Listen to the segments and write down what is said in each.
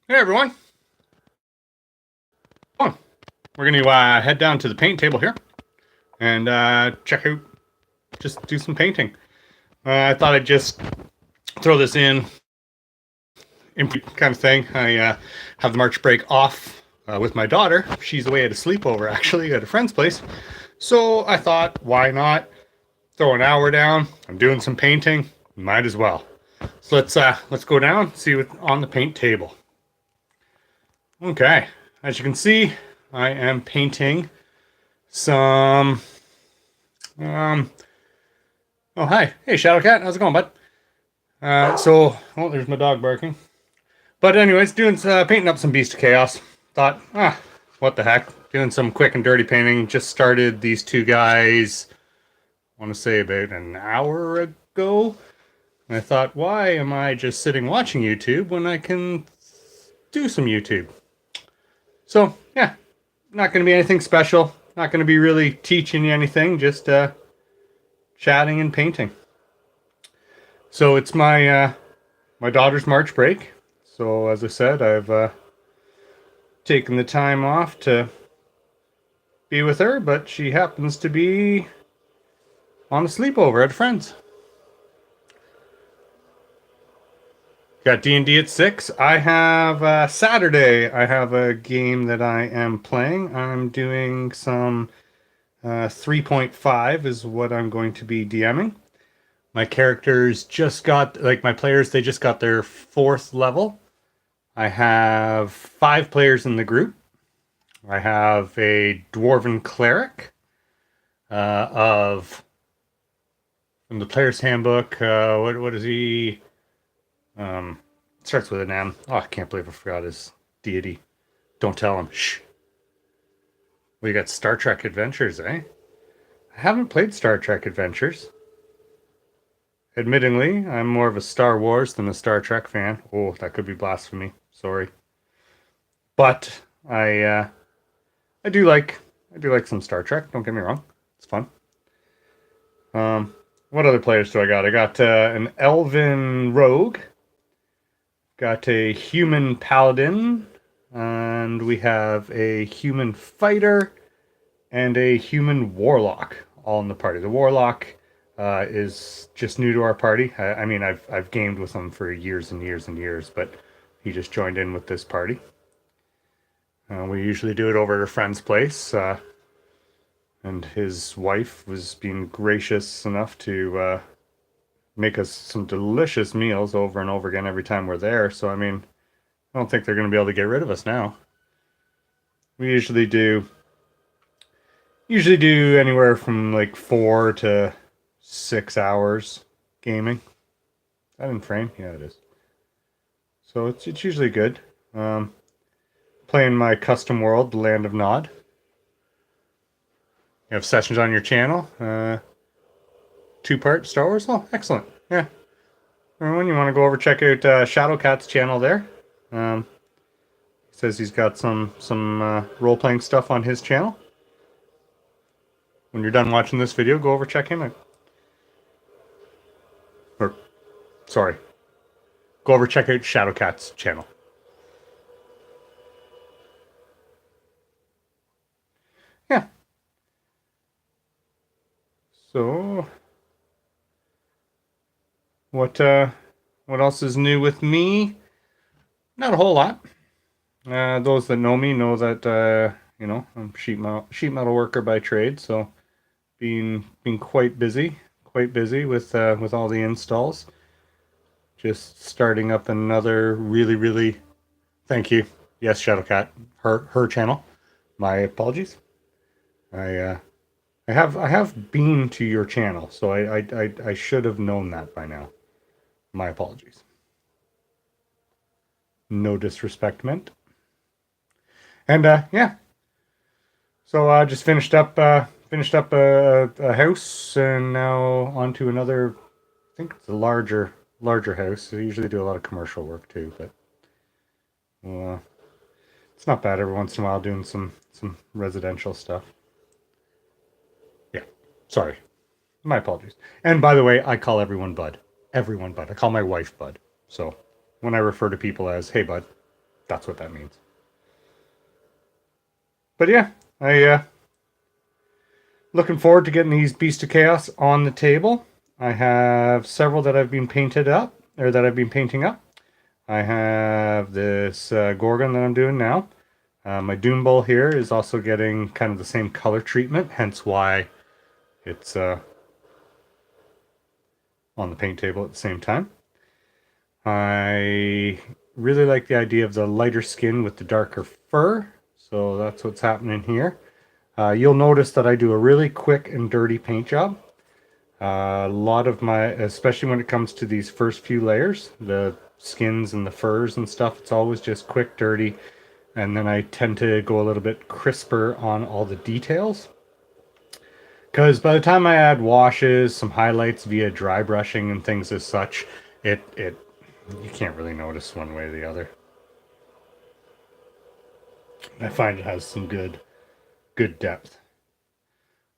Hey everyone, oh, we're going to head down to the paint table here and check out, just do some painting. I thought I'd just throw this in kind of thing. I have the March break off with my daughter. She's away at a sleepover actually at a friend's place. So I thought, why not throw an hour down? I'm doing some painting, might as well. So let's go down, see what's on the paint table. Okay, as you can see, I am painting some Um. Oh, hi. Hey, Shadowcat. How's it going, bud? Oh, there's my dog barking. But anyways, doing painting up some Beast of Chaos. Thought, what the heck? Doing some quick and dirty painting. Just started these two guys. I want to say about an hour ago. And I thought, why am I just sitting watching YouTube when I can do some YouTube? So yeah, not going to be anything special. Not going to be really teaching you anything. Just chatting and painting. So it's my daughter's March break. So as I said, I've taken the time off to be with her, but she happens to be on a sleepover at a friend's. Got D&D at 6. I have Saturday. I have a game that I am playing. I'm doing some 3.5 is what I'm going to be DMing. My characters just got, like my players, they just got their 4th level. I have 5 players in the group. I have a dwarven cleric of from the player's handbook. What is he? Um, Starts with an M. Oh, I can't believe I forgot his deity. Don't tell him. Shh. We got Star Trek Adventures, eh? I haven't played Star Trek Adventures. Admittingly, I'm more of a Star Wars than a Star Trek fan. Oh, that could be blasphemy. Sorry, but I do like some Star Trek. Don't get me wrong, it's fun. What other players do I got? I got an elven rogue, got a human paladin, and we have a human fighter and a human warlock all in the party. The warlock is just new to our party. I mean, I've gamed with him for years and years and years, but he just joined in with this party. We usually do it over at a friend's place. And his wife was being gracious enough to make us some delicious meals over and over again every time we're there. So, I mean, I don't think they're going to be able to get rid of us now. We usually do anywhere from like 4 to 6 hours gaming. Is that in frame? Yeah, it is. So it's usually good. Um, Playing my custom world, the Land of Nod. You have sessions on your channel. 2-part Star Wars. Oh, excellent. Yeah. Everyone, you want to go over check out Shadowcat's channel there. Um, Says he's got some role playing stuff on his channel. When you're done watching this video, go over check him out. Or, sorry, go over check out Shadowcat's channel. Yeah. So, what else is new with me? Not a whole lot. Those that know me know that I'm sheet metal worker by trade, so being quite busy with all the installs. Just starting up another really thank you. Yes, Shadowcat, her channel. My apologies. I I have been to your channel, so I should have known that by now. My apologies. No disrespect meant. And yeah, so I just finished up a house, and now on to another. I think it's a larger house. I usually do a lot of commercial work too, but uh, it's not bad every once in a while doing some residential stuff. Yeah, sorry, my apologies. And by the way, I call everyone Bud. Everyone Bud. I call my wife Bud. So when I refer to people as "Hey Bud," That's what that means. But yeah, looking forward to getting these Beast of Chaos on the table. I have several that I've been painted up, or that I've been painting up. I have this Gorgon that I'm doing now. My Doom Bull here is also getting kind of the same color treatment, hence why it's on the paint table at the same time. I really like the idea of the lighter skin with the darker fur, so that's what's happening here. You'll notice that I do a really quick and dirty paint job. A lot of my, especially when it comes to these first few layers, the skins and the furs and stuff, it's always just quick, dirty, and then I tend to go a little bit crisper on all the details. Because by the time I add washes, some highlights via dry brushing and things as such, it you can't really notice one way or the other. I find it has some good depth.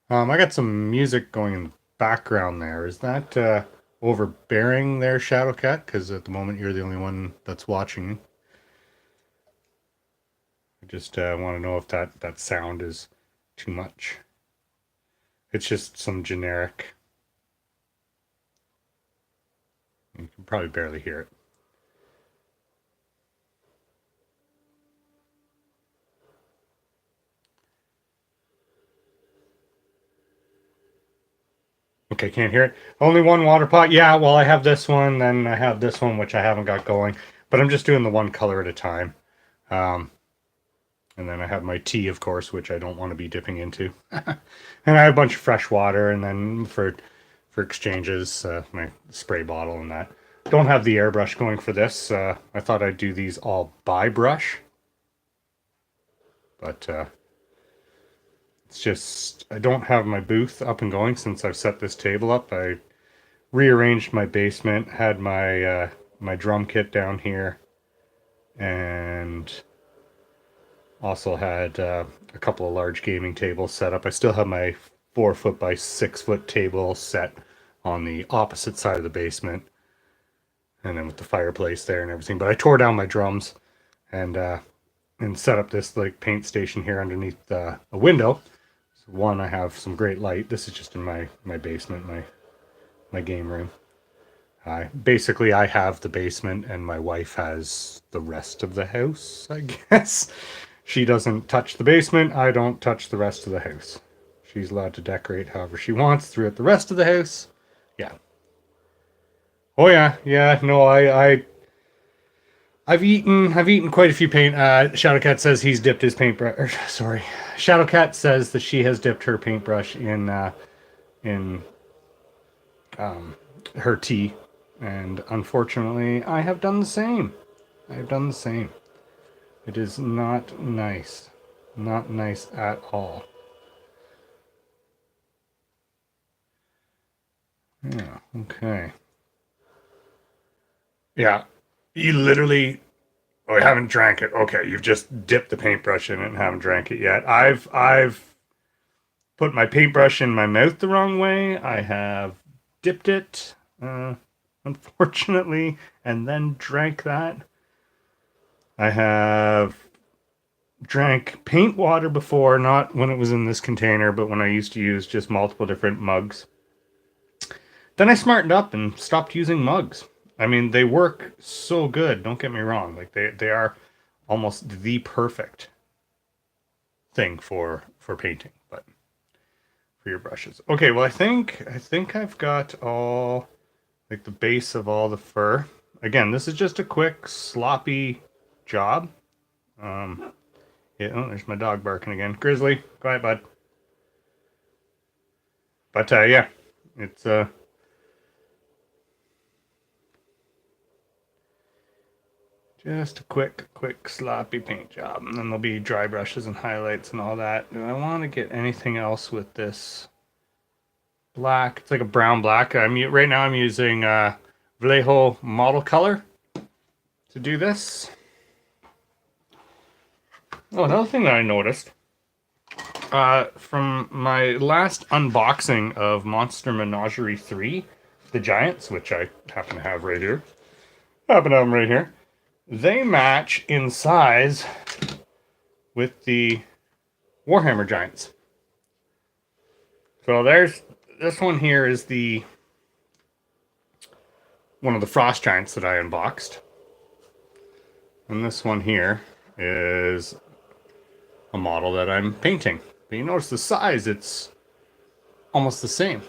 I got some music going in the background there. Is that overbearing there, Shadowcat? Because at the moment you're the only one that's watching. I just want to know if that sound is too much. It's just some generic. You can probably barely hear it. Okay, can't hear it. Only one water pot. Yeah, well, I have this one, then I have this one, which I haven't got going. But I'm just doing the one color at a time. And then I have my tea, of course, which I don't want to be dipping into. And I have a bunch of fresh water, and then for exchanges, my spray bottle and that. Don't have the airbrush going for this. I thought I'd do these all by brush. But it's just, I don't have my booth up and going since I've set this table up. I rearranged my basement, had my my drum kit down here, and also had a couple of large gaming tables set up. I still have my 4-foot by 6-foot table set on the opposite side of the basement, and then with the fireplace there and everything. But I tore down my drums and set up this like paint station here underneath a window. So one, I have some great light. This is just in my basement, my game room. Basically, I have the basement, and my wife has the rest of the house, I guess. She doesn't touch the basement. I don't touch the rest of the house. She's allowed to decorate however she wants throughout the rest of the house. Yeah. Oh yeah, yeah. No, I've eaten quite a few paint. Shadowcat says he's dipped his paintbrush. Sorry, Shadowcat says that she has dipped her paintbrush in her tea, and unfortunately, I have done the same. I have done the same. It is not nice, not nice at all. Yeah. Okay. Yeah. You literally. Oh, I haven't drank it. Okay, you've just dipped the paintbrush in it and haven't drank it yet. I've put my paintbrush in my mouth the wrong way. I have dipped it, unfortunately, and then drank that. I have drank paint water before, not when it was in this container, but when I used to use just multiple different mugs. Then I smartened up and stopped using mugs. I mean, they work so good, don't get me wrong. Like they are almost the perfect thing for painting, but for your brushes. Okay, well, I think I've got all like the base of all the fur. Again, this is just a quick sloppy job. Yeah, oh, there's my dog barking again. Grizzly, quiet, bud. But yeah, it's just a quick sloppy paint job, and then there'll be dry brushes and highlights and all that. Do I want to get anything else with this black? It's like a brown black. Right now I'm using Vallejo Model Color to do this. Oh, another thing that I noticed from my last unboxing of Monster Menagerie 3, the Giants, which I happen to have right here. Happen to have them right here. they match in size with the Warhammer Giants. So there's this one here is the one of the Frost Giants that I unboxed. And this one here is a model that I'm painting. But you notice the size, it's almost the same.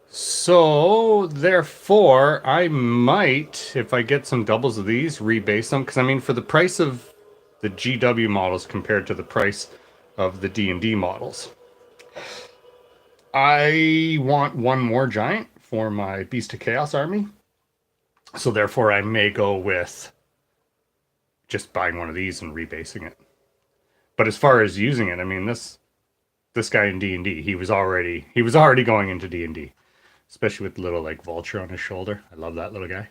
So, therefore, I might, if I get some doubles of these, rebase them. Because, I mean, for the price of the GW models compared to the price of the D&D models, I want one more giant for my Beast of Chaos army. So, therefore, I may go with just buying one of these and rebasing it. But as far as using it, I mean, this guy in D&D, he was already going into D&D. Especially with the little like vulture on his shoulder. I love that little guy.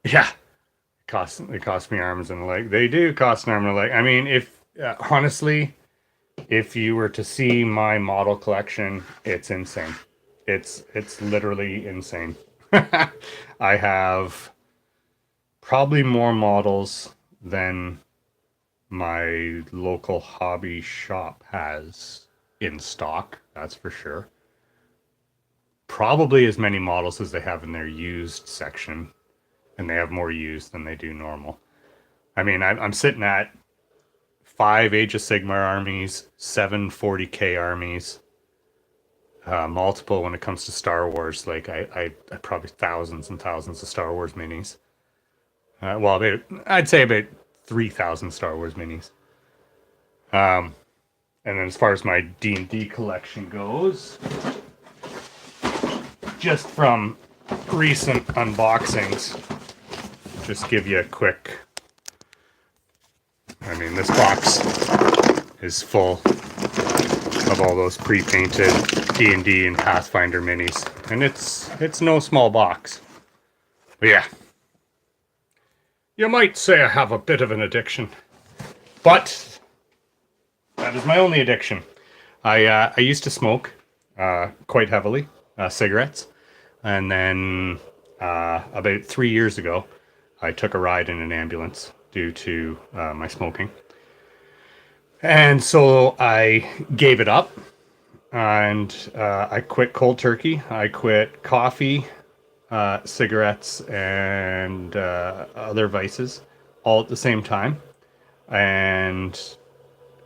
Yeah, it cost me arms and a leg. They do cost an arm and a leg. I mean, if honestly, if you were to see my model collection, it's insane. It's literally insane. I have probably more models than my local hobby shop has in stock, that's for sure. Probably as many models as they have in their used section, and they have more used than they do normal. I mean, I'm sitting at 5 Age of Sigmar armies, 7 40K armies, multiple when it comes to Star Wars. Like, I probably thousands and thousands of Star Wars minis. I'd say about 3,000 Star Wars minis. And then as far as my D&D collection goes, just from recent unboxings, just give you a quick... I mean, this box is full of all those pre-painted D&D and Pathfinder minis. And it's no small box. But yeah. You might say I have a bit of an addiction. But that is my only addiction. I used to smoke quite heavily, cigarettes. And then about 3 years ago, I took a ride in an ambulance due to my smoking. And so I gave it up. And I quit cold turkey. I quit coffee, cigarettes, and other vices all at the same time. And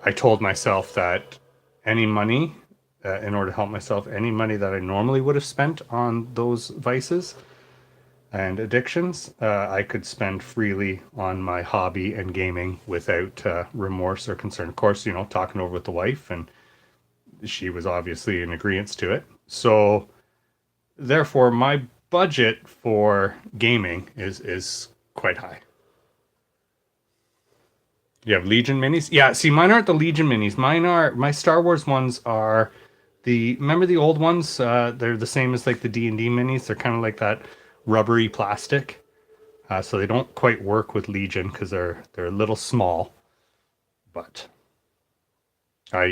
I told myself that any money, in order to help myself, any money that I normally would have spent on those vices and addictions, I could spend freely on my hobby and gaming without remorse or concern. Of course, you know, talking over with the wife, and she was obviously in agreement to it. So, therefore, my budget for gaming is quite high. You have Legion minis? Yeah, see, mine aren't the Legion minis. Mine are, my Star Wars ones are remember the old ones? They're the same as like the D&D minis. They're kind of like that rubbery plastic. So they don't quite work with Legion because they're a little small. But I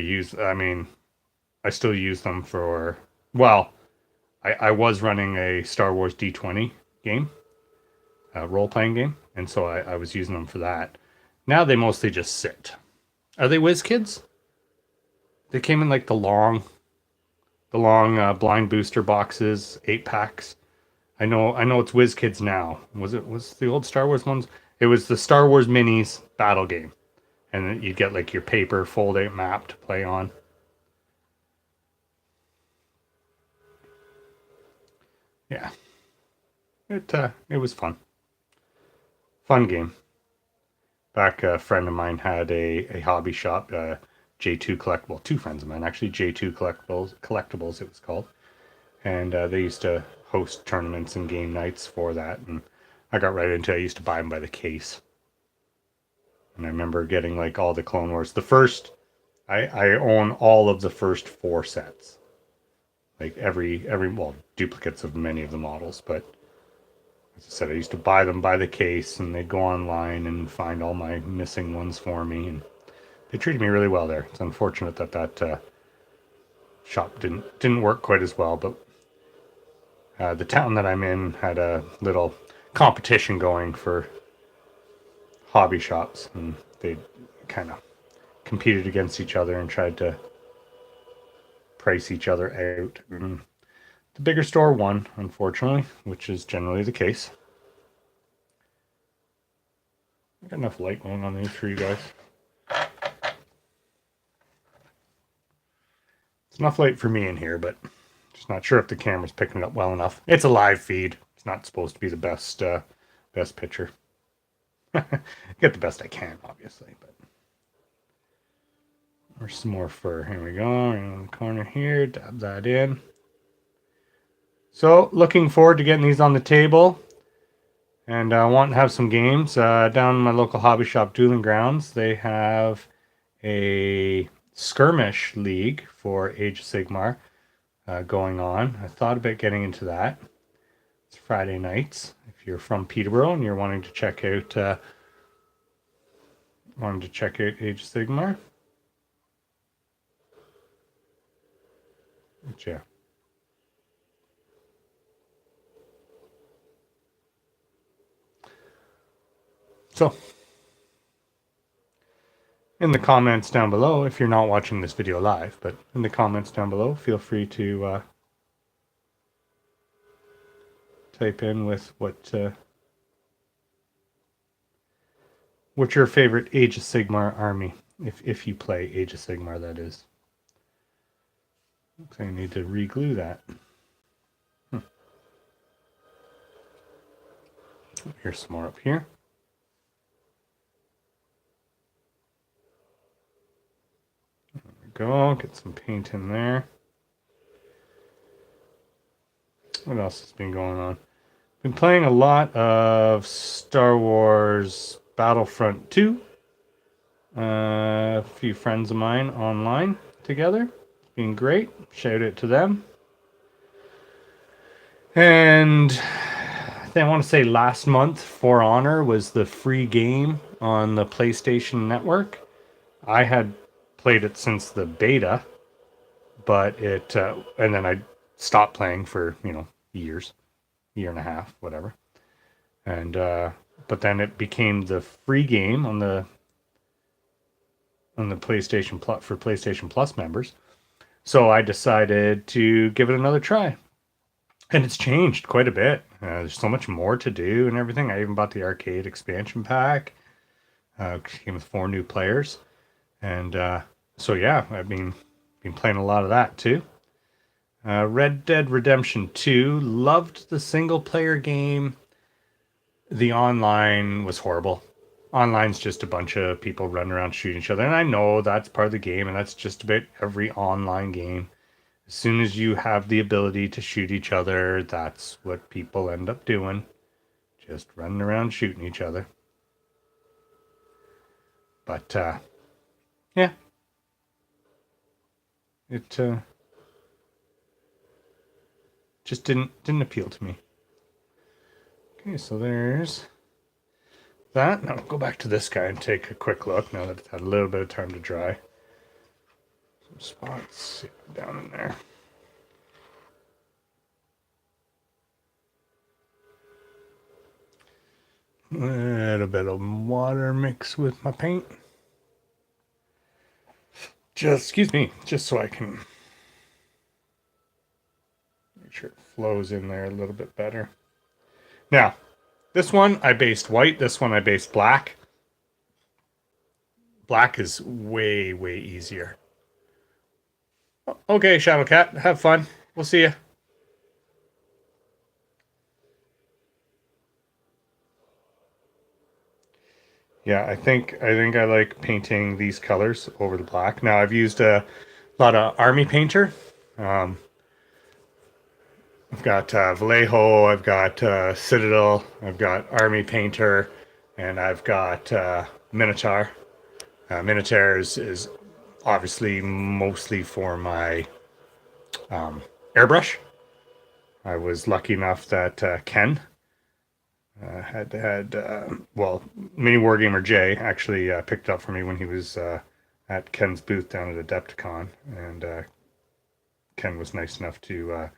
still use them for, well, I was running a Star Wars D20 game, a role-playing game, and so I was using them for that. Now they mostly just sit. Are they WizKids? They came in like the long blind booster boxes, 8 packs. I know it's WizKids now. Was the old Star Wars ones? It was the Star Wars minis battle game, and then you'd get like your paper fold-out map to play on. Yeah, it was fun. Fun game. Back, a friend of mine had a hobby shop, J2 Collectible. Two friends of mine, actually, J2 Collectibles it was called. And they used to host tournaments and game nights for that. And I got right into it. I used to buy them by the case. And I remember getting like all the Clone Wars. I own all of the first 4 sets. Like well, duplicates of many of the models, but as I said, I used to buy them by the case, and they'd go online and find all my missing ones for me, and they treated me really well there. It's unfortunate that shop didn't work quite as well, but the town that I'm in had a little competition going for hobby shops, and they kind of competed against each other and tried to price each other out. And the bigger store won, unfortunately, which is generally the case. I got enough light going on these for you guys. It's enough light for me in here, but just not sure if the camera's picking it up well enough. It's a live feed. It's not supposed to be the best picture. Get the best I can, obviously, but there's some more fur. Here we go. Right in the corner here. Dab that in. So, looking forward to getting these on the table. And I want to have some games. Down in my local hobby shop, Dueling Grounds, they have a skirmish league for Age of Sigmar going on. I thought about getting into that. It's Friday nights. If you're from Peterborough and you're wanting to check out Age of Sigmar, but yeah. So, in the comments down below, if you're not watching this video live, but in the comments down below, feel free to type in with what's your favorite Age of Sigmar army, if you play Age of Sigmar, that is. Looks like I need to re-glue that. Here's some more up here. There we go. Get some paint in there. What else has been going on? Been playing a lot of Star Wars Battlefront 2. A few friends of mine online together. It's been great. Shout out to them. And I want to say last month, For Honor was the free game on the PlayStation Network. I had played it since the beta, but and then I stopped playing for, years, year and a half, whatever. And, but then it became the free game on the PlayStation Plus for PlayStation Plus members. So I decided to give it another try. And it's changed quite a bit. There's so much more to do and everything. I even bought the arcade expansion pack. Came with 4 new players. And so yeah, I've been playing a lot of that too. Red Dead Redemption 2. Loved the single player game. The online was horrible. Online's just a bunch of people running around shooting each other. And I know that's part of the game, and that's just about every online game. As soon as you have the ability to shoot each other, that's what people end up doing. Just running around shooting each other. But, yeah. It just didn't appeal to me. Okay, so there's that. Now go back to this guy and take a quick look now that it's had a little bit of time to dry. Some spots down in there. A little bit of water mixed with my paint. Excuse me, just so I can make sure it flows in there a little bit better. Now, this one I based white, this one I based black. Black is way, way easier. Okay, Shadowcat, have fun. We'll see you. Yeah, I think I like painting these colors over the black. Now I've used a lot of Army Painter. I've got Vallejo, I've got Citadel, I've got Army Painter, and I've got Minotaur. Minotaur is obviously mostly for my airbrush. I was lucky enough that Ken had Mini Wargamer J actually picked up for me when he was at Ken's booth down at Adepticon, and Ken was nice enough to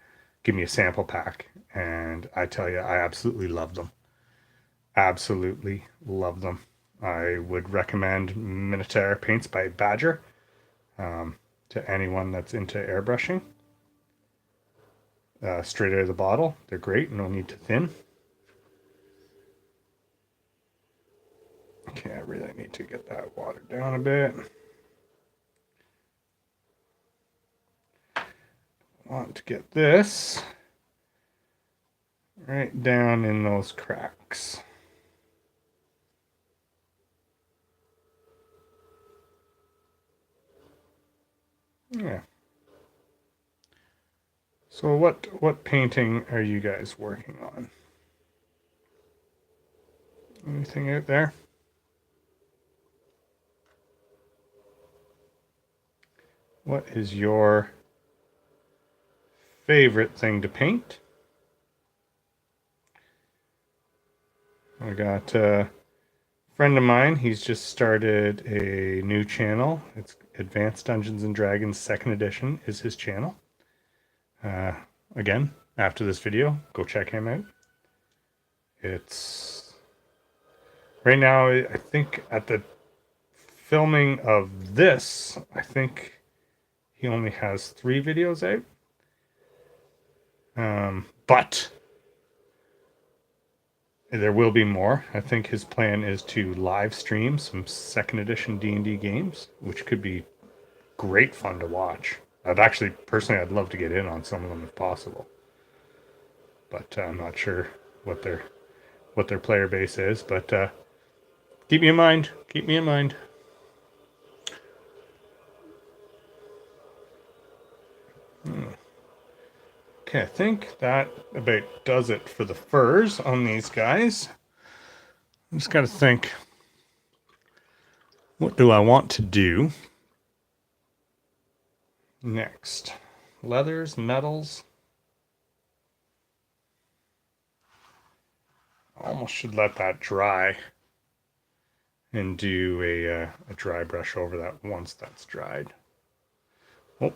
give me a sample pack. And I tell you, I absolutely love them. Absolutely love them. I would recommend Minotaur paints by Badger to anyone that's into airbrushing. Straight out of the bottle, they're great. No need to thin. Okay, I really need to get that watered down a bit. I want to get this right down in those cracks. Yeah. So what painting are you guys working on? Anything out there? What is your favorite thing to paint? I got a friend of mine. He's just started a new channel. It's Advanced Dungeons and Dragons Second Edition is his channel. Again, after this video, go check him out. It's right now, I think at the filming of this, I think he only has 3 videos out. But there will be more. I think his plan is to live stream some second edition D&D games, which could be great fun to watch. I'd love to get in on some of them if possible. But I'm not sure what their player base is, but keep me in mind. Keep me in mind. Okay, I think that about does it for the furs on these guys. I just got to think, what do I want to do next? Leathers, metals. I almost should let that dry and do a dry brush over that once that's dried. Oh,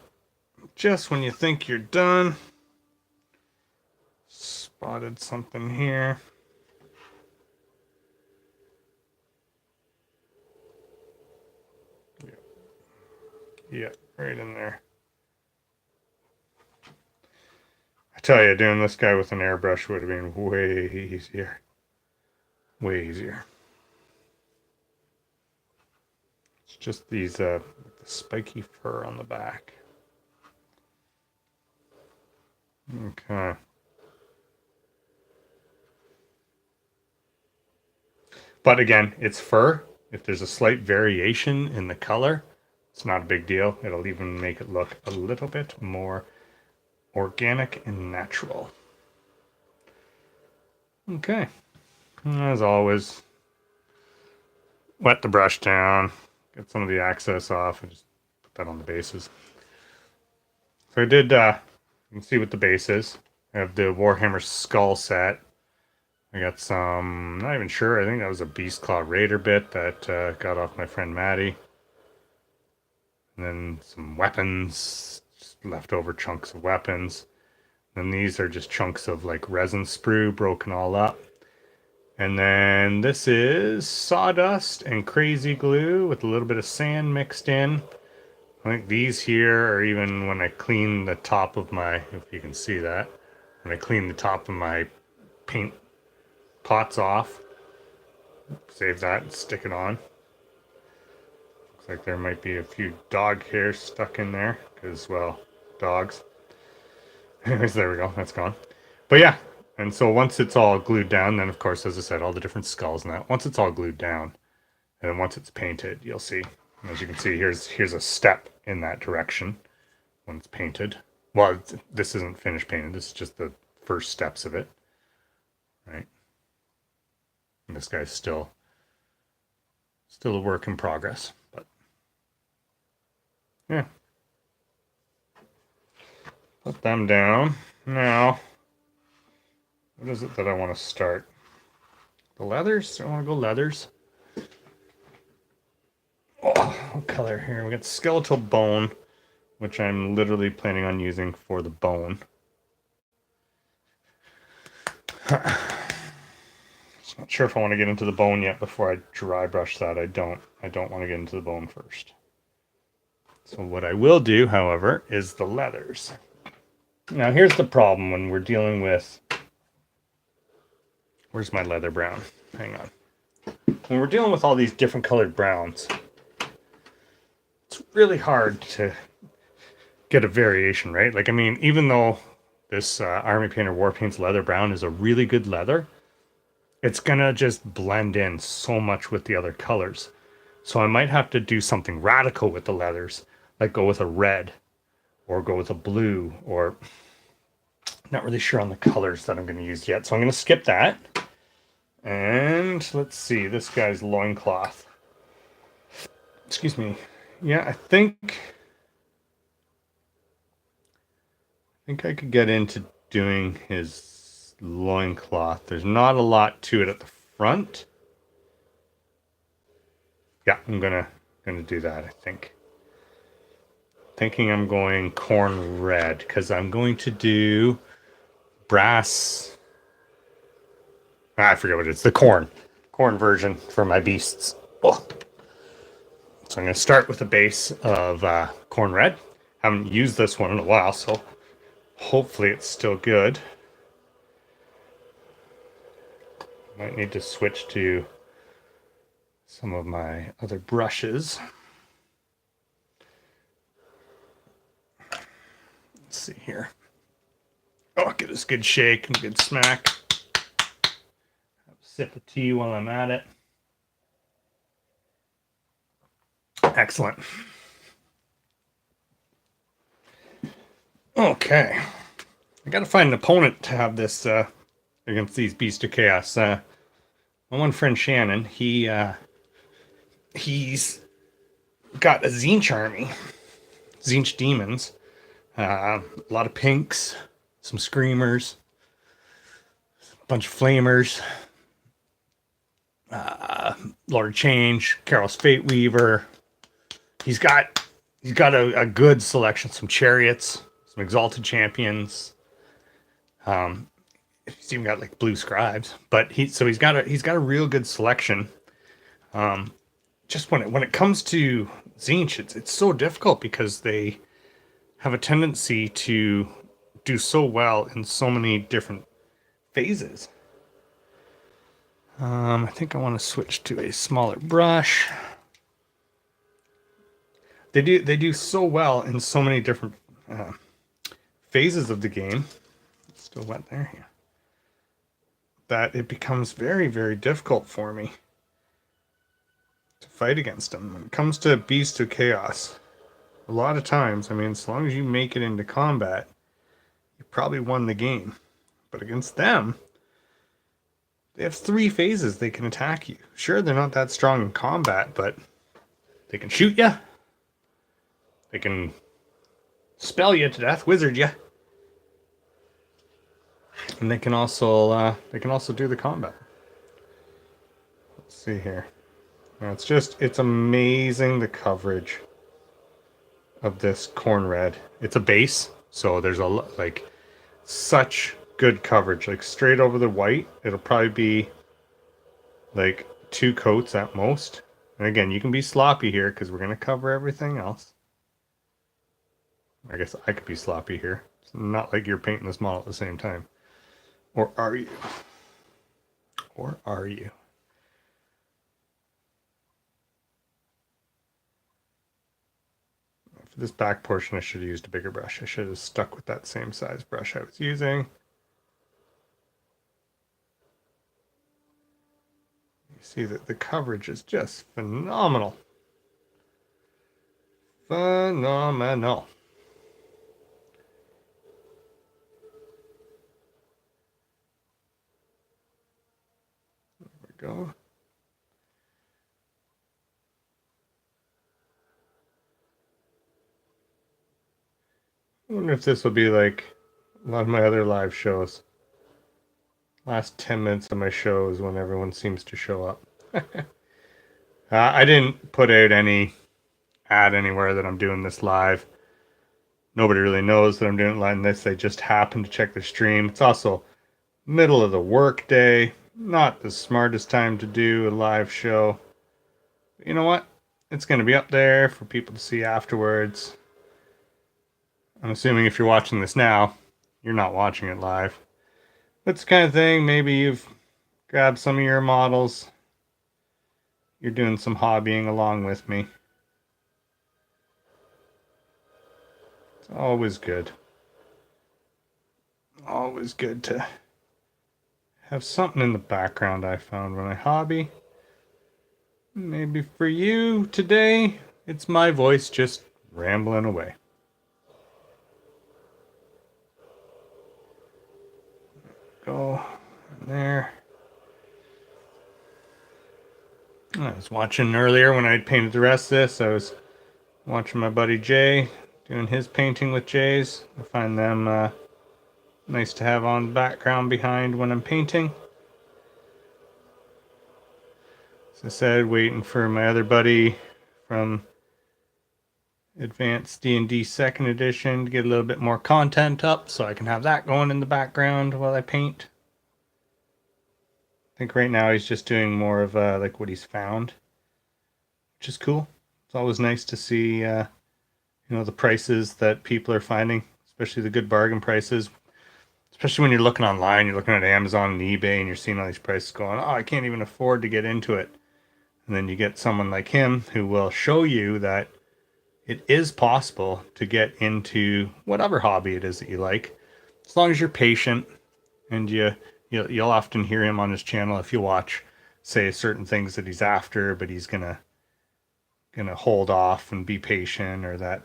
just when you think you're done, spotted something here. Yeah, right in there. I tell you, doing this guy with an airbrush would have been way easier. Way easier. It's just these the spiky fur on the back. Okay. But again, it's fur. If there's a slight variation in the color, it's not a big deal. It'll even make it look a little bit more organic and natural. Okay. As always, wet the brush down, get some of the excess off, and just put that on the bases. So I did, you can see what the base is. I have the Warhammer Skull set. I got some, not even sure, I think that was a Beastclaw Raider bit that got off my friend Maddie. And then some weapons, just leftover chunks of weapons. And these are just chunks of like resin sprue broken all up. And then this is sawdust and crazy glue with a little bit of sand mixed in. I think these here are even when I clean the top of my, if you can see that, when I clean the top of my paint pots off, save that and stick it on. Looks like there might be a few dog hairs stuck in there because, well, dogs. Anyways, there we go. That's gone. But yeah, and so once it's all glued down, then of course, as I said, all the different skulls and that. Once it's all glued down, and then once it's painted, you'll see. As you can see, here's a step in that direction when it's painted. Well, this isn't finished painted. This is just the first steps of it, right? And this guy's still a work in progress, but yeah. Put them down. Now, what is it that I want to start? The leathers? I want to go leathers. Oh, what color here? We got skeletal bone, which I'm literally planning on using for the bone. Not sure if I want to get into the bone yet before I dry brush that. I don't want to get into the bone first. So what I will do, however, is the leathers. Now here's the problem when we're dealing with, where's my leather brown? Hang on. When we're dealing with all these different colored browns, it's really hard to get a variation, right? Like, I mean, even though this Army Painter War Paints leather brown is a really good leather, it's gonna just blend in so much with the other colors. So I might have to do something radical with the leathers, like go with a red or go with a blue, or not really sure on the colors that I'm going to use yet. So I'm going to skip that. And let's see, this guy's loincloth. Excuse me. Yeah, I think I could get into doing his loincloth. There's not a lot to it at the front. Yeah, I'm gonna do that, I think. Thinking I'm going corn red because I'm going to do brass. I forget what it's. The corn version for my beasts. Oh. So I'm going to start with a base of corn red. Haven't used this one in a while, so hopefully it's still good. Might need to switch to some of my other brushes. Let's see here. Oh, get this good shake and good smack. Have a sip of tea while I'm at it. Excellent. Okay. I gotta find an opponent to have this against these Beasts of Chaos. My one friend Shannon, he's got a Tzeentch army. Tzeentch demons. A lot of pinks, some screamers, a bunch of flamers, Lord Change, Carol's Fate Weaver. He's got a good selection, some chariots, some exalted champions. He's even got like blue scribes, but he's got a real good selection. Just when it comes to Tzeentch, it's so difficult because they have a tendency to do so well in so many different phases. I think I want to switch to a smaller brush. They do so well in so many different phases of the game. It's still wet there, yeah. That it becomes very, very difficult for me to fight against them. When it comes to Beast of Chaos, a lot of times, I mean, as long as you make it into combat, you probably won the game. But against them, they have 3 phases they can attack you. Sure, they're not that strong in combat, but they can shoot you. They can spell you to death, wizard you. And they can also do the combat. Let's see here. Now it's amazing the coverage of this corn red. It's a base, so there's like such good coverage, like straight over the white. It'll probably be like 2 coats at most. And again, you can be sloppy here because we're going to cover everything else. I guess I could be sloppy here. It's not like you're painting this model at the same time. Or are you? Or are you? For this back portion, I should have used a bigger brush. I should have stuck with that same size brush I was using. You see that the coverage is just phenomenal. Phenomenal. There we go. I wonder if this will be like a lot of my other live shows. Last 10 minutes of my show is when everyone seems to show up. I didn't put out any ad anywhere that I'm doing this live. Nobody really knows that I'm doing it live unless they just happen to check the stream. It's also middle of the work day. Not the smartest time to do a live show. But you know what? It's going to be up there for people to see afterwards. I'm assuming if you're watching this now, you're not watching it live. That's the kind of thing, maybe you've grabbed some of your models. You're doing some hobbying along with me. It's always good. Always good to have something in the background I found when I hobby. Maybe for you today, it's my voice just rambling away. Go there. I was watching earlier when I'd painted the rest of this. I was watching my buddy Jay doing his painting with Jay's. I find them nice to have on the background behind when I'm painting. As I said, waiting for my other buddy from Advanced D&D 2nd Edition to get a little bit more content up so I can have that going in the background while I paint. I think right now he's just doing more of like what he's found, which is cool. It's always nice to see the prices that people are finding, especially the good bargain prices. Especially when you're looking online, you're looking at Amazon and eBay, and you're seeing all these prices going, oh, I can't even afford to get into it. And then you get someone like him who will show you that it is possible to get into whatever hobby it is that you like, as long as you're patient. And you'll often hear him on his channel if you watch, say certain things that he's after, but he's gonna hold off and be patient, or that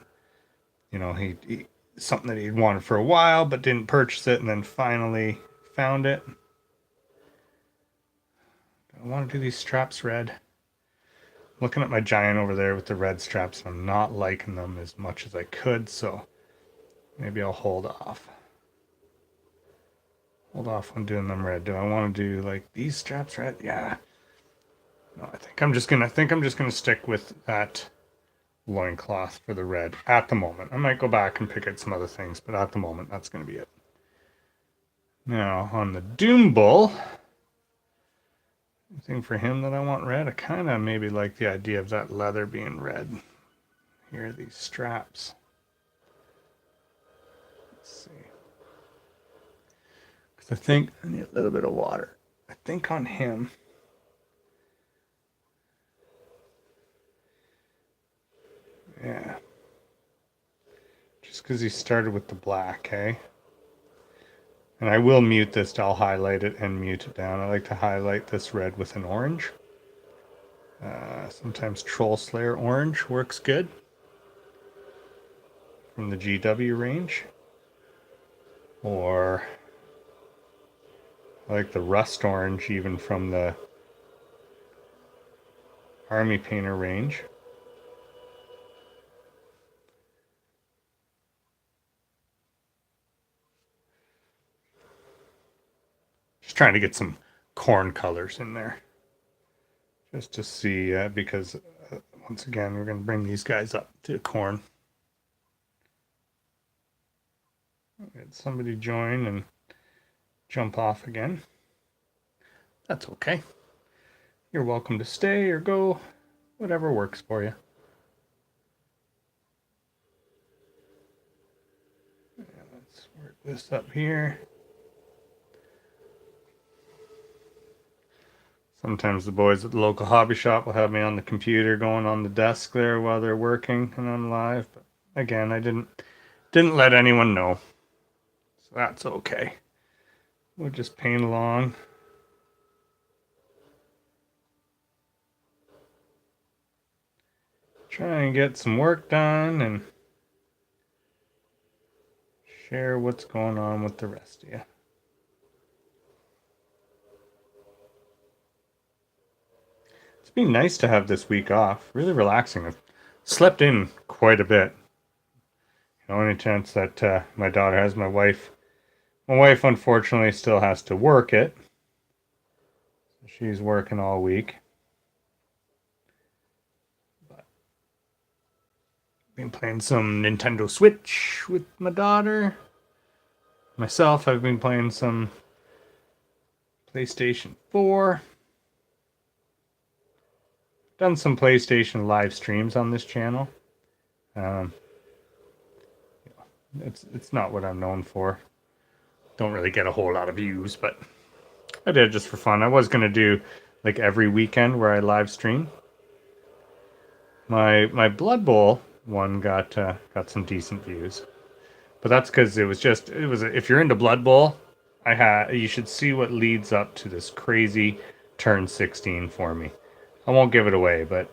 he something that he'd wanted for a while but didn't purchase it and then finally found it. I want to do these straps red. Looking at my giant over there with the red straps, I'm not liking them as much as I could, so maybe I'll hold off. Hold off on doing them red. Do I want to do like these straps red? Yeah. No, I think I'm just gonna stick with that loincloth for the red at the moment. I might go back and pick out some other things, but at the moment that's gonna be it. Now on the Doom Bull, thing for him that I want red, I kind of maybe like the idea of that leather being red. Here are these straps. Let's see. Because I think I need a little bit of water. I think on him, yeah. Just because he started with the black, eh? And I will mute this, I'll highlight it and mute it down. I like to highlight this red with an orange. Sometimes Troll Slayer orange works good from the GW range. Or I like the rust orange even from the Army Painter range. Just trying to get some corn colors in there. Just to see, because once again, we're going to bring these guys up to corn. Get somebody join and jump off again. That's okay. You're welcome to stay or go, whatever works for you. Let's work this up here. Sometimes the boys at the local hobby shop will have me on the computer going on the desk there while they're working and I'm live. But again, I didn't let anyone know. So that's okay. We'll just paint along. Try and get some work done and share what's going on with the rest of you. It's been nice to have this week off. Really relaxing. I've slept in quite a bit. Any chance that my daughter has, my wife unfortunately still has to work it. She's working all week. But been playing some Nintendo Switch with my daughter. Myself, I've been playing some PlayStation 4. Done some PlayStation live streams on this channel. It's not what I'm known for. Don't really get a whole lot of views, but I did it just for fun. I was gonna do like every weekend where I live stream. My Blood Bowl one got some decent views, but that's because it was if you're into Blood Bowl, you should see what leads up to this crazy turn 16 for me. I won't give it away, but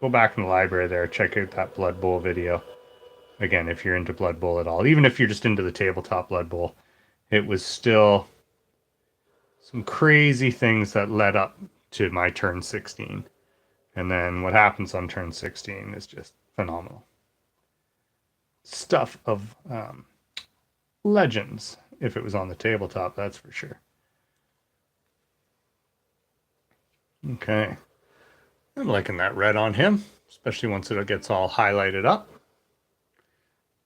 go back in the library there, check out that Blood Bowl video. Again, if you're into Blood Bowl at all, even if you're just into the tabletop Blood Bowl, it was still some crazy things that led up to my turn 16. And then what happens on turn 16 is just phenomenal. Stuff of legends, if it was on the tabletop, that's for sure. Okay. I'm liking that red on him, especially once it gets all highlighted up.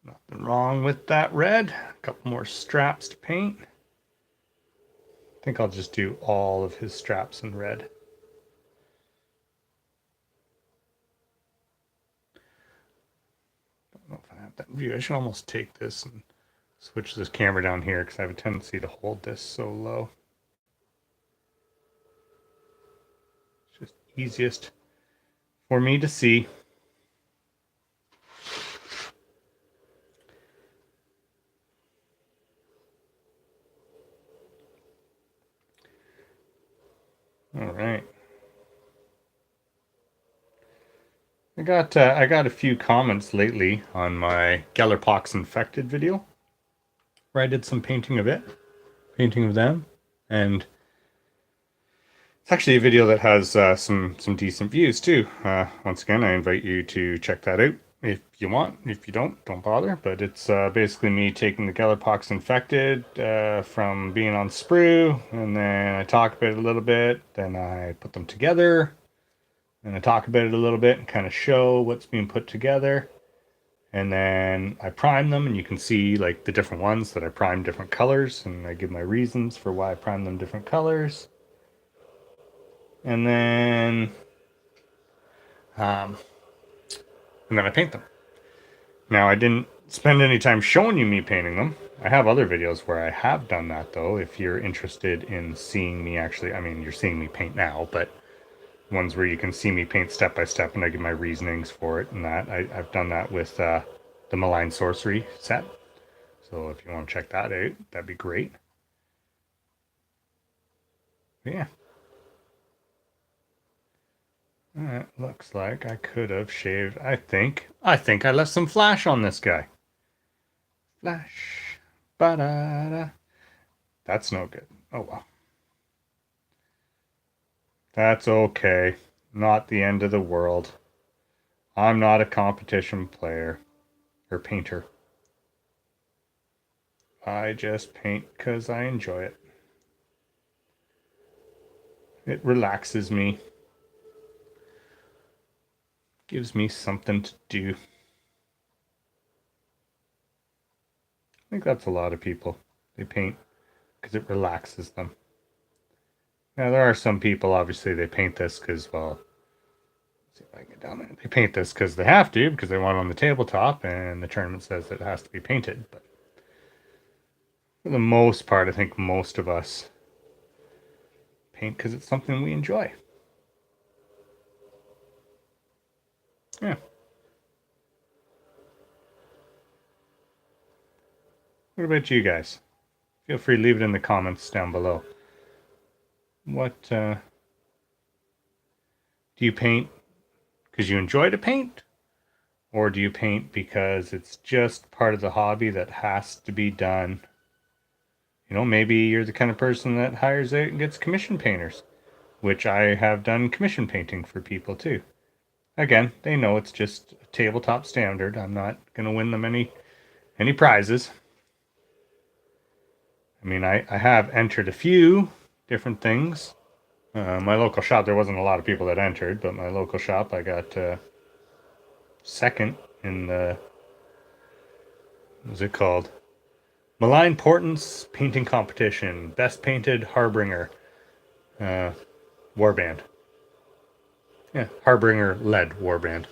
Nothing wrong with that red. A couple more straps to paint. I think I'll just do all of his straps in red. Don't know if I have that view. I should almost take this and switch this camera down here because I have a tendency to hold this so low. It's just easiest for me to see. All right. I got a few comments lately on my Gellerpox infected video, where I did some painting of them, and it's actually a video that has some decent views too. Once again, I invite you to check that out if you want. If you don't bother. But it's basically me taking the Gellerpox infected from being on sprue, and then I talk about it a little bit, then I put them together, and I talk about it a little bit and kind of show what's being put together. And then I prime them, and you can see like the different ones that I prime different colors, and I give my reasons for why I prime them different colors. And then I paint them. Now, I didn't spend any time showing you me painting them. I have other videos where I have done that, though, if you're interested in seeing me actually. I mean, you're seeing me paint now, but ones where you can see me paint step by step and I give my reasonings for it and that. I've done that with the Malign Sorcery set. So if you want to check that out, that'd be great. But yeah. It looks like I could have shaved. I think I left some flash on this guy. Flash. Ba-da-da. That's no good. Oh well. That's okay. Not the end of the world. I'm not a competition player or painter. I just paint because I enjoy it. It relaxes me. Gives me something to do. I think that's a lot of people. They paint because it relaxes them. Now, there are some people, obviously, they paint this because, well, let's see if I can get down there. They paint this because they have to, because they want it on the tabletop, and the tournament says that it has to be painted. But for the most part, I think most of us paint because it's something we enjoy. Yeah. What about you guys? Feel free to leave it in the comments down below. What do you paint because you enjoy to paint? Or do you paint because it's just part of the hobby that has to be done? You know, maybe you're the kind of person that hires out and gets commission painters, which I have done commission painting for people too. Again, they know it's just a tabletop standard. I'm not going to win them any prizes. I mean, I have entered a few different things. My local shop, there wasn't a lot of people that entered, but my local shop, I got second in the, what's it called? Malign Portents Painting Competition. Best Painted Harbinger. warband. Yeah, Harbinger led warband.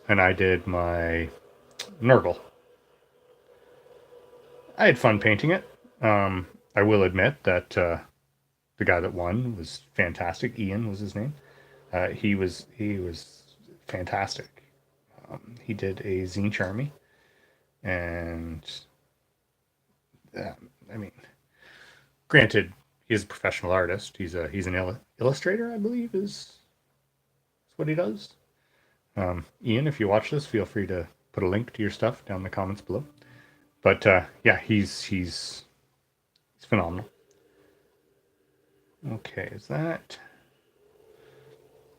And I did my Nurgle. I had fun painting it. I will admit that the guy that won was fantastic. Ian was his name. He was fantastic. He did a Zinch army, and uh, I mean, granted, he's a professional artist. He's an illustrator, I believe, is what he does. Ian, if you watch this, feel free to put a link to your stuff down in the comments below. But yeah, he's phenomenal. Okay, is that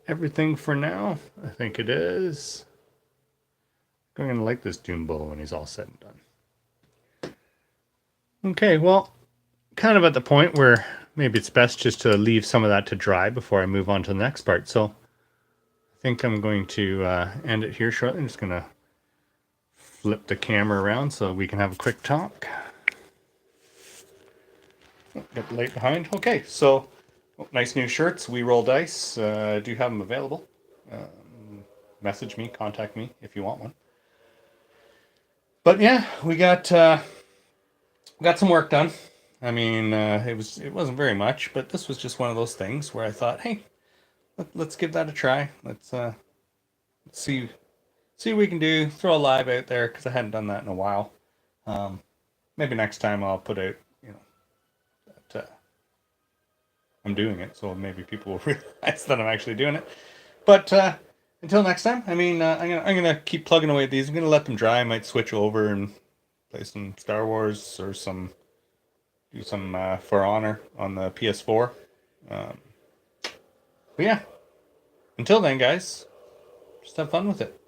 everything for now? I think it is. I'm going to like this Doom Bull when he's all said and done. Okay, well, kind of at the point where maybe it's best just to leave some of that to dry before I move on to the next part. So I think I'm going to end it here shortly. I'm just going to flip the camera around so we can have a quick talk. Get the light behind. Okay, so nice new shirts. We Roll Dice. Do have them available. Message me, contact me if you want one. But yeah, we got some work done. I mean, it wasn't very much, but this was just one of those things where I thought, hey, let's give that a try. Let's see what we can do. Throw a live out there because I hadn't done that in a while. Maybe next time I'll put out, that I'm doing it, so maybe people will realize that I'm actually doing it. But until next time, I mean, I'm gonna keep plugging away at these. I'm gonna let them dry. I might switch over and play some Star Wars or do some For Honor on the PS4. But yeah, until then, guys, just have fun with it.